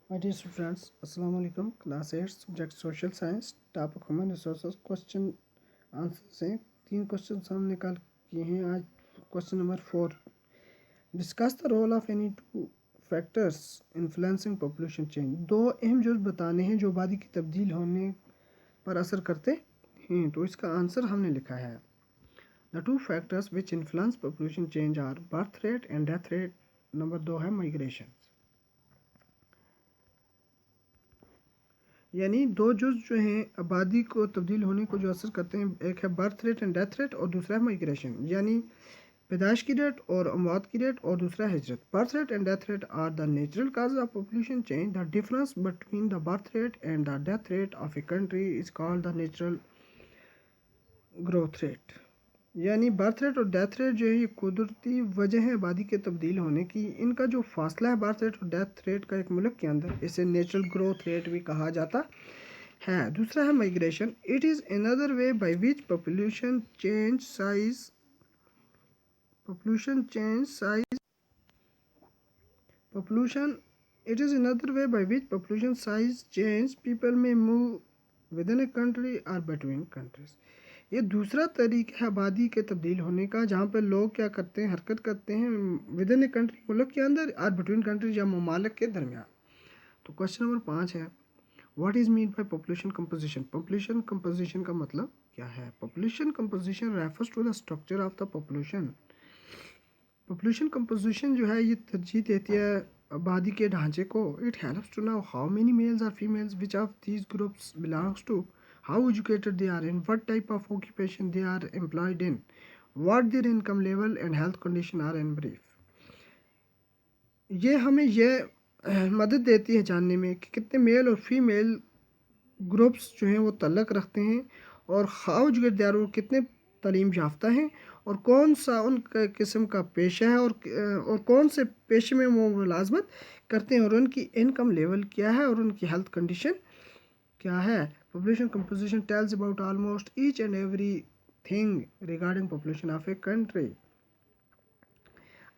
My dear students, Assalamu alaikum. Class 8 subject social science, topic human resources. Question answer हैं 3 question हमने कल किए हैं. आज question number 4. Discuss the role of any two factors influencing population change. दो अहम जुज़ बताने हैं जो आबादी की तब्दील होने पर असर करते हैं. तो इसका आंसर हमने लिखा है. The two factors which influence population change are birth rate and death rate. Number 2 है माइग्रेशन. यानी दो जुज़ जो हैं आबादी को तब्दील होने को जो असर करते हैं, एक है birth rate and death rate और दूसरा है माइग्रेशन यानी पैदाइश की रेट और अमवात की रेट और दूसरा हिजरत. Birth rate and death rate are the natural cause of population change. The difference between the birth rate and the death rate of a country is called the natural growth rate. यानी birth rate और death rate जो है ये कुदरती वजह है आबादी के तब्दील होने की. इनका जो फासला है बर्थ रेट और डेथ रेट का एक मुल्क के अंदर, इसे नेचुरल ग्रोथ रेट भी कहा जाता है. दूसरा है migration. It is another way by which population change size population it is another way by which population size change. People may move within a country or between countries. ये दूसरा तरीका है आबादी के तब्दील होने का, जहाँ पर लोग क्या करते हैं, हरकत करते हैं विद इन ए कंट्री, मुल्क के अंदर, और बिटवीन कंट्रीज या ममालिक के दरमियान. तो क्वेश्चन नंबर 5 है, what is mean by population composition. Population composition का मतलब क्या है. Population composition refers to the structure of the population. Population composition जो है ये तरजीह देती है आबादी के ढांचे को. It helps to know how many males और females which of these groups belongs to, how educated they are, in what type of occupation they are employed in, what their income level and health condition are in brief. ये हमें ये मदद देती है जानने में कि कितने मेल और फीमेल ग्रुप्स जो हैं वो तल्लक रखते हैं, और हाउ एजुकेटेड दे आर, वो कितने तालीम याफ्ता हैं, और कौन सा उनका किस्म का पेशा है, और कौन से पेशे में वो मुलाजमत करते हैं, और उनकी इनकम लेवल क्या है, और उनकी हेल्थ कंडीशन क्या है. Population composition tells about almost each and everything regarding population of a country.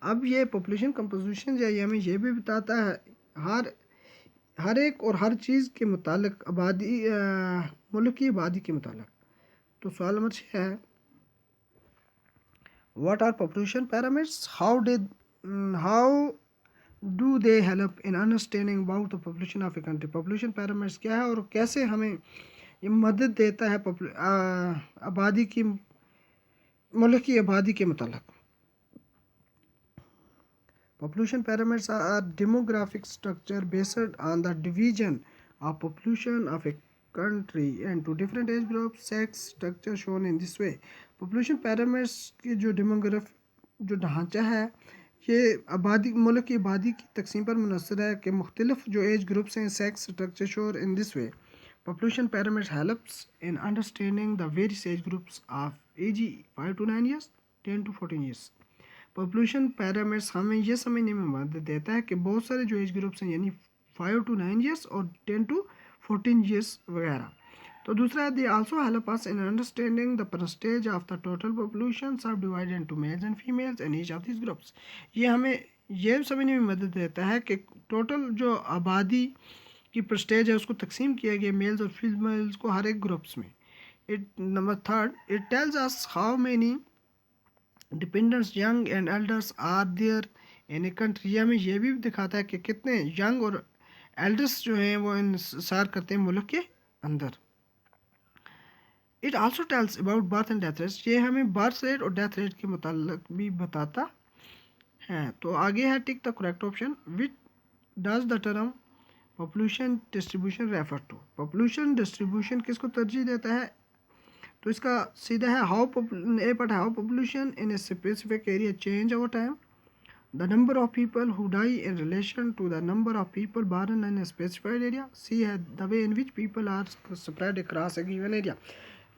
अब ये population composition जो है हमें ये भी बताता है हर एक और हर चीज़ के मुतालिक आबादी मुल्क की आबादी के मुतालिक. तो सवाल नंबर 6 है, what are population pyramids, how do they help in understanding about the population of a country. population pyramids क्या है और कैसे हमें ये मदद देता है आबादी की, मुल्क की आबादी के मुतालिक. Population pyramids are demographic structure based on the division of population of a country into different age groups, sex structure shown in this way. Population pyramids की जो जो ढांचा है ये आबादी, मुल्क की आबादी की तकसीम पर मुनसर है कि मुख्तलिफ जो एज ग्रुप्स हैं, सेक्स स्ट्रक्चर शोर in this way. Population pyramids helps in understanding the various age groups of age 5 to 9 years, 10 to 14 years. Population parameters हमें यह समझने में मदद देता है कि बहुत सारे जो एज ग्रुप्स हैं, यानी 5 to 9 ईयर्स और 10 to 14 ईयर्स वगैरह. तो दूसरा है, they also help us in understanding the percentage of the total population sub divided into males and females in each of this groups. ये हमें यह समझने में मदद देता है कि टोटल जो आबादी की परसेंटेज है उसको तकसीम किया गया मेल्स और फीमेल्स को हर एक ग्रुप्स में. It number 3, it tells us how many dependents young and elders are there in a country. हमें यह भी दिखाता है कि कितने यंग और एल्डर्स जो हैं वो इंसार करते हैं मुल्क के अंदर. It also tells about birth and death rate. ये हमें बर्थ रेट और डेथ रेट के मुताल्लिक भी बताता है. तो आगे है tick the correct option. Which does the term population distribution refer to. Population distribution किसको तरजीह देता है. तो इसका सीधा है how population in a specific area change over time. The number of people who die in relation to the number of people born in a specified area. See है the way in which people are spread across a given area.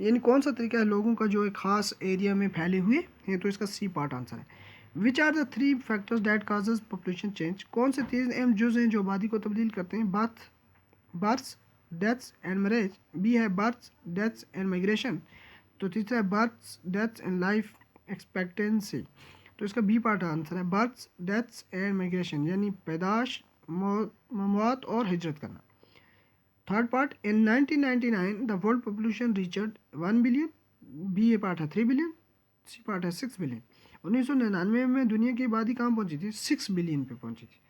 यानी कौन सा तरीका है लोगों का जो एक खास एरिया में फैले हुए हैं. तो इसका सी पार्ट आंसर है. Which are the 3 factors that causes population change. कौन से 3 अहम जुज़ हैं जो आबादी को तब्दील करते हैं. Births, deaths and marriage. B है बर्थ्स, डेथ्स एंड माइग्रेशन. तो तीसरा है births, deaths and life expectancy. तो इसका बी पार्ट आंसर है बर्थ्स, डेथ्स एंड माइग्रेशन, यानी पैदाश, मौत और हिजरत करना। Third part, in 1999 the world population reached 1 billion, B A part है 3 बिलियन, सी पार्ट है 6 बिलियन। 1999 में दुनिया की आबादी कहाँ पहुंची थी? 6 बिलियन पे पहुंची थी।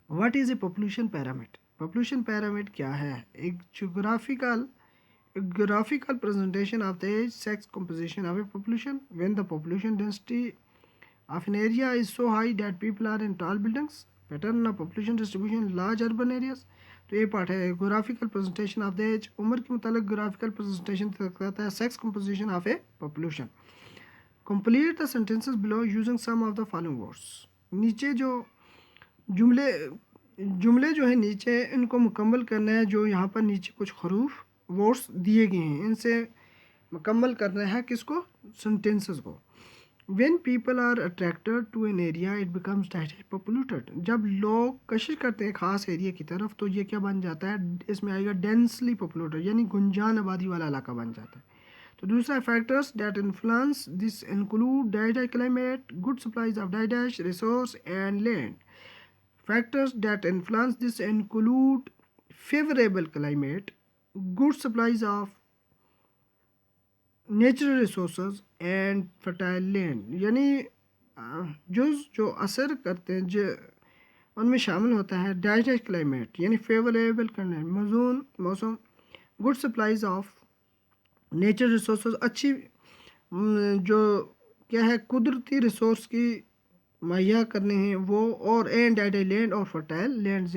What is a population pyramid? Population pyramid क्या है? एक graphical presentation of the age sex composition of a population when the population density of an area is so high that people are in tall buildings, pattern of population distribution in large urban areas। तो ये part है graphical presentation of the age, उम्र के मुताबिक graphical presentation करता है sex composition of a population. Complete the sentences below using some of the following words. नीचे जो जुमले जो है नीचे इनको मुकम्मल करना है। जो यहाँ पर नीचे कुछ हरूफ वर्ड्स दिए गए हैं इनसे मुकम्मल करना है किसको? सेंटेंसेस को। When people are attracted to an area it becomes densely populated। जब लोग कशिश करते हैं ख़ास एरिया की तरफ तो ये क्या बन जाता है? इसमें आएगा डेंसली पॉपुलेटेड, यानी गुंजान आबादी वाला इलाका बन जाता है। तो दूसरा, factors that influence this include diet climate, good supplies of diet resource and land. Factors that influence this include favourable climate, good supplies of natural resource and fertile land. यानी जो असर करते हैं जो उनमें शामिल होता है डाइजेस्ट क्लाइमेट यानी फेवरेबल क्लाइमेट, मौजूद मौसम, good supplies of natural resource अच्छी जो क्या है कुदरती रिसोर्स की मुहैया करने हैं वो, और एंड डाइजेस्ट लैंड और फर्टाइल लैंड